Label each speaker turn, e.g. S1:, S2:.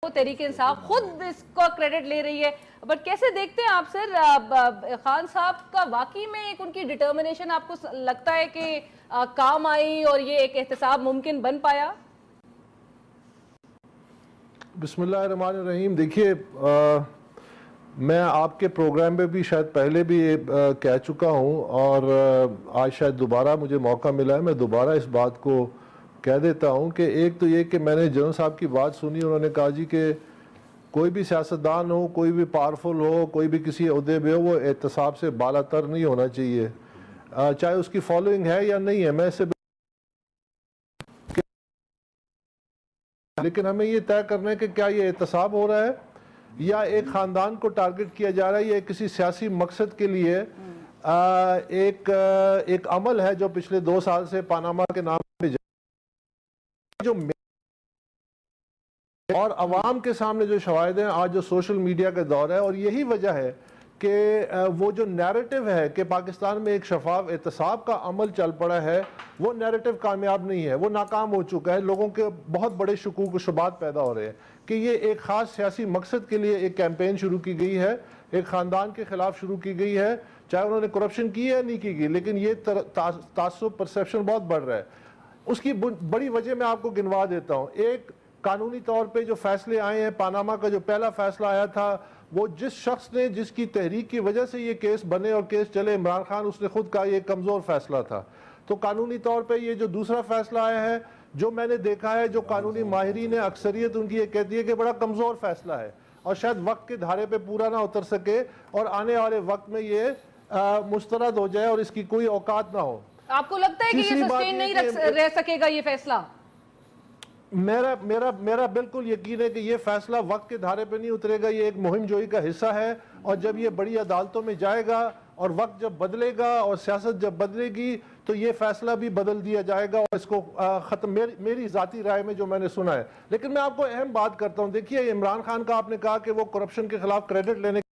S1: خود تحریک انصاف خود اس کا کریڈٹ لے رہی ہے. بٹ کیسے دیکھتے ہیں آپ سر خان صاحب کا واقعی میں ایک ان کی ڈٹرمنیشن آپ کو لگتا ہے کہ کام آئی اور یہ ایک احتساب ممکن بن پایا؟
S2: بسم اللہ الرحمن الرحیم. دیکھیے میں آپ کے پروگرام پہ بھی شاید پہلے بھی کہہ چکا ہوں اور آج شاید دوبارہ مجھے موقع ملا ہے, میں دوبارہ اس بات کو کہہ دیتا ہوں کہ ایک تو یہ کہ میں نے جنرل صاحب کی بات سنی, انہوں نے کہا جی کہ کوئی بھی سیاستدان ہو, کوئی بھی پاورفل ہو, کوئی بھی کسی عہدے پہ ہو, وہ احتساب سے بالا تر نہیں ہونا چاہیے چاہے اس کی فالوئنگ ہے یا نہیں ہے. میں اس سے لیکن ہمیں یہ طے کرنا ہے کہ کیا یہ احتساب ہو رہا ہے یا ایک خاندان کو ٹارگٹ کیا جا رہا ہے, یا کسی سیاسی مقصد کے لیے ایک عمل ہے جو پچھلے 2 سال سے پاناما کے نام پہ جو اور عوام کے سامنے جو شواہد ہیں, آج جو سوشل میڈیا کا دور ہے, اور یہی وجہ ہے کہ وہ جو نیریٹو ہے کہ پاکستان میں ایک شفاف احتساب کا عمل چل پڑا ہے, وہ نیریٹو کامیاب نہیں ہے, وہ ناکام ہو چکا ہے. لوگوں کے بہت بڑے شکوک و شبہات پیدا ہو رہے ہیں کہ یہ ایک خاص سیاسی مقصد کے لیے ایک کیمپین شروع کی گئی ہے, ایک خاندان کے خلاف شروع کی گئی ہے, چاہے انہوں نے کرپشن کی ہے یا نہیں کی گئی, لیکن یہ تعصب پرسیپشن بہت بڑھ رہا ہے. اس کی بڑی وجہ میں آپ کو گنوا دیتا ہوں. ایک قانونی طور پہ جو فیصلے آئے ہیں, پاناما کا جو پہلا فیصلہ آیا تھا, وہ جس شخص نے, جس کی تحریک کی وجہ سے یہ کیس بنے اور کیس چلے, عمران خان, اس نے خود کہا یہ کمزور فیصلہ تھا. تو قانونی طور پہ یہ جو دوسرا فیصلہ آیا ہے, جو میں نے دیکھا ہے, جو قانونی ماہرین ہیں, اکثریت ان کی یہ کہتی ہے کہ بڑا کمزور فیصلہ ہے اور شاید وقت کے دھارے پہ پورا نہ اتر سکے اور آنے والے وقت میں یہ مسترد ہو جائے اور اس کی کوئی اوقات نہ ہو.
S1: آپ کو لگتا ہے کہ یہ سسٹین نہیں رہ سکے گا یہ فیصلہ؟
S2: میرا بالکل یقین ہے کہ یہ فیصلہ وقت کے دھارے پہ نہیں اترے گا. یہ ایک مہم جوئی کا حصہ ہے, اور جب یہ بڑی عدالتوں میں جائے گا اور وقت جب بدلے گا اور سیاست جب بدلے گی تو یہ فیصلہ بھی بدل دیا جائے گا اور اس کو ختم, میری ذاتی رائے میں جو میں نے سنا ہے. لیکن میں آپ کو اہم بات کرتا ہوں. دیکھیے عمران خان کا آپ نے کہا کہ وہ کرپشن کے خلاف کریڈٹ لینے